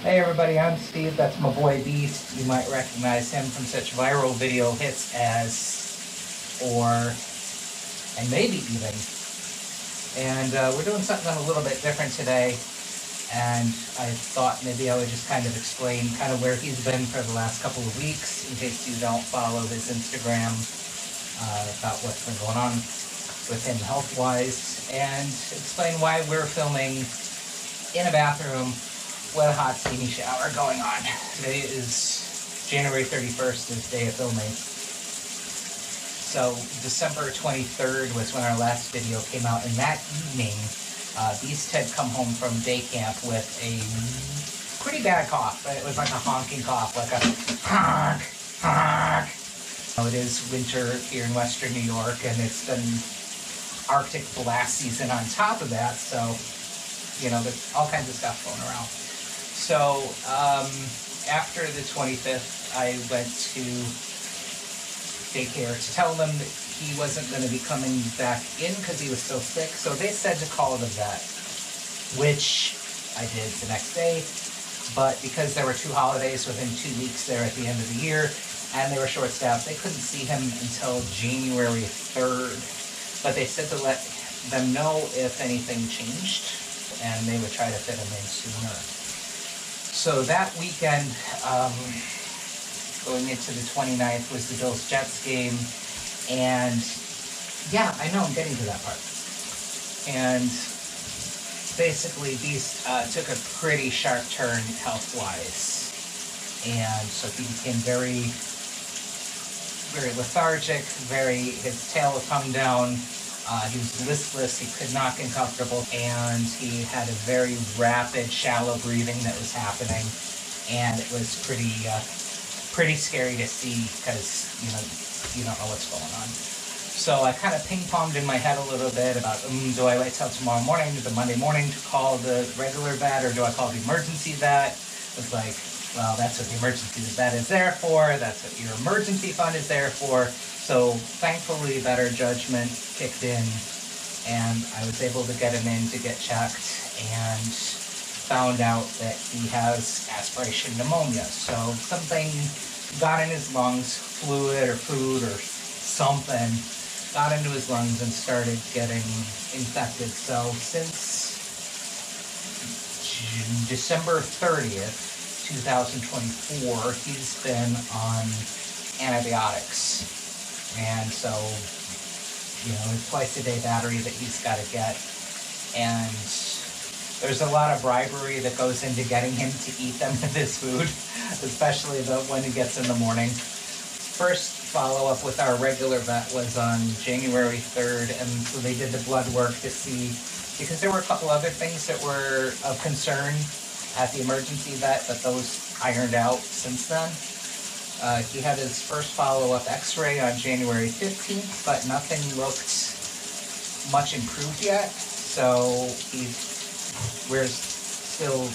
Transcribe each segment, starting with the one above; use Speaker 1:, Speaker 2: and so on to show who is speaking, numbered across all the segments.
Speaker 1: Hey everybody, I'm Steve. That's my boy Beast. You might recognize him from such viral video hits as and maybe even. And we're doing something a little bit different today. And I thought maybe I would just kind of explain kind of where he's been for the last couple of weeks in case you don't follow his Instagram about what's been going on with him health-wise, and explain why we're filming in a bathroom with a hot steamy shower going on. Today is January 31st, is day of filming. So December 23rd was when our last video came out, and that evening Beast had come home from day camp with a pretty bad cough. It was like a honking cough, like a honk, honk. It is winter here in Western New York, and it's been Arctic blast season on top of that, so, you know, there's all kinds of stuff going around. So, after the 25th, I went to daycare to tell them that he wasn't going to be coming back in because he was still sick, so they said to call the vet, which I did the next day, but because there were 2 holidays within 2 weeks there at the end of the year, and they were short-staffed, they couldn't see him until January 3rd, but they said to let them know if anything changed, and they would try to fit him in sooner. So that weekend, going into the 29th, was the Bills-Jets game, and yeah, I know I'm getting to that part. And basically, Beast took a pretty sharp turn health-wise, and so he became very, very lethargic, his tail was hung down, he was listless, he could not get comfortable, and he had a very rapid, shallow breathing that was happening, and it was pretty scary to see because, you don't know what's going on. So I kind of ping-ponged in my head a little bit about, do I wait till tomorrow morning, the Monday morning, to call the regular vet, or do I call the emergency vet? It's like, well, that's what the emergency vet is there for, that's what your emergency fund is there for. So thankfully, better judgment kicked in, and I was able to get him in to get checked, and found out that he has aspiration pneumonia. So something got in his lungs, fluid or food or something, got into his lungs and started getting infected. So since December 30th, 2024, he's been on antibiotics. And so, it's twice-a-day battery that he's got to get. And there's a lot of bribery that goes into getting him to eat them this food, especially when he gets in the morning. First follow-up with our regular vet was on January 3rd, and so they did the blood work to see, because there were a couple other things that were of concern at the emergency vet, but those ironed out since then. He had his first follow-up x-ray on January 15th, but nothing looked much improved yet, so we're still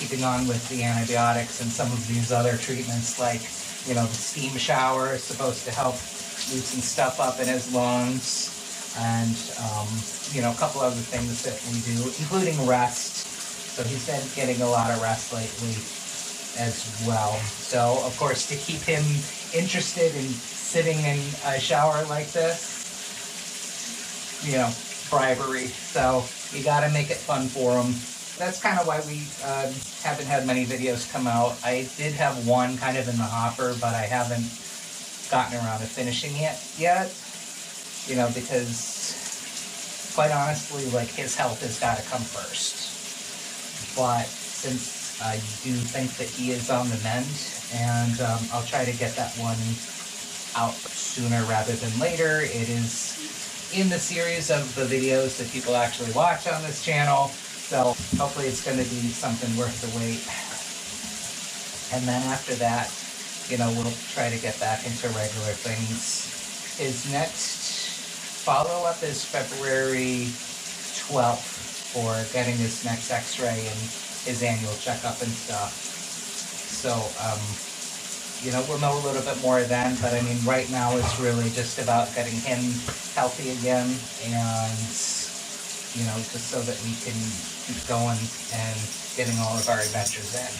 Speaker 1: keeping on with the antibiotics and some of these other treatments, like, the steam shower is supposed to help loosen stuff up in his lungs, and, a couple other things that we do, including rest. So he's been getting a lot of rest lately as well. So, of course, to keep him interested in sitting in a shower like this, bribery. So you got to make it fun for him. That's kind of why we haven't had many videos come out. I did have one kind of in the hopper, but I haven't gotten around to finishing it yet, because quite honestly, like, his health has got to come first. But since I do think that he is on the mend, and I'll try to get that one out sooner rather than later. It is in the series of the videos that people actually watch on this channel, so hopefully it's going to be something worth the wait. And then after that, we'll try to get back into regular things. His next follow-up is February 12th for getting his next x-ray and his annual checkup and stuff. So, we'll know a little bit more then, but I mean, right now it's really just about getting him healthy again, and, just so that we can keep going and getting all of our adventures in.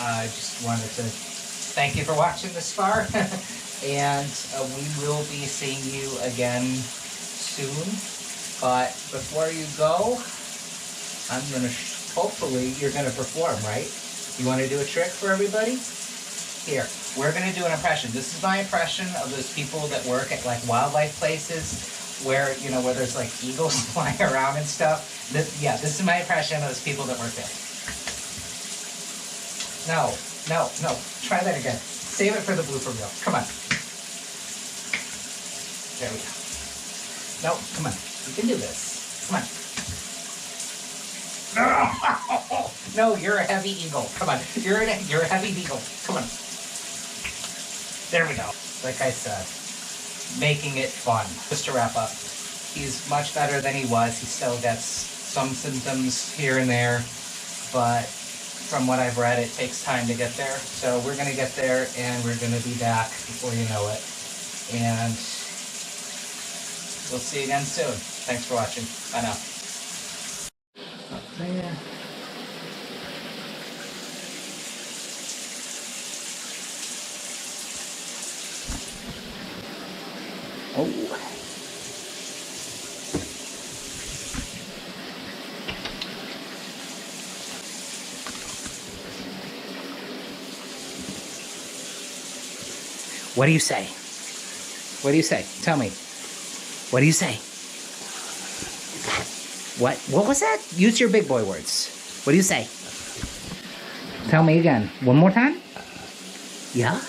Speaker 1: I just wanted to thank you for watching this far. And we will be seeing you again soon. But before you go, I'm going to, hopefully you're going to perform, right? You want to do a trick for everybody? Here, we're going to do an impression. This is my impression of those people that work at like wildlife places where, you know, where there's like eagles flying around and stuff. This is my impression of those people that work there. No. Try that again. Save it for the blooper reel. Come on. There we go. No, come on. You can do this. Come on. No, you're a heavy eagle. Come on. You're a heavy beagle. Come on. There we go. Like I said, making it fun. Just to wrap up, he's much better than he was. He still gets some symptoms here and there, but from what I've read, it takes time to get there. So we're going to get there, and we're going to be back before you know it. And we'll see you again soon. Thanks for watching. Bye now. Up there. Oh. What do you say? What do you say? Tell me. What do you say? What was that? Use your big boy words. What do you say? Tell me again. One more time? Yeah?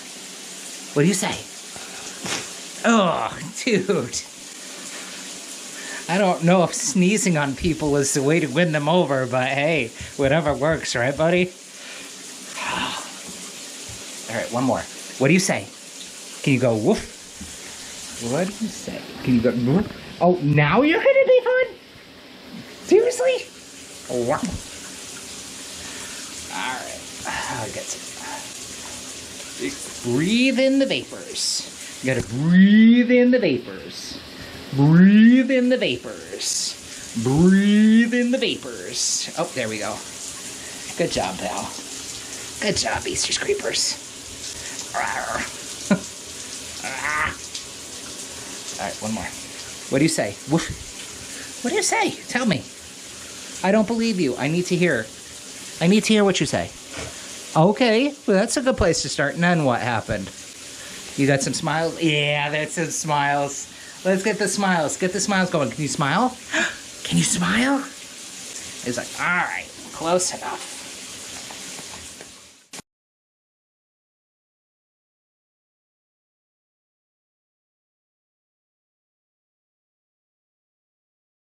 Speaker 1: What do you say? Oh, dude. I don't know if sneezing on people is the way to win them over, but hey, whatever works, right, buddy? All right, one more. What do you say? Can you go woof? What do you say? Can you go woof? Oh, now you're gonna be fun? Seriously? Oh, wow. All right, I'll get some. Breathe in the vapors. You gotta breathe in the vapors. Breathe in the vapors. Breathe in the vapors. Oh, there we go. Good job, pal. Good job, Easter Creepers. All right, one more. What do you say? Woof. What do you say? Tell me. I don't believe you. I need to hear. I need to hear what you say. Okay, well, that's a good place to start. And then what happened? You got some smiles? Yeah, that's some smiles. Let's get the smiles. Get the smiles going. Can you smile? Can you smile? He's like, all right, close enough.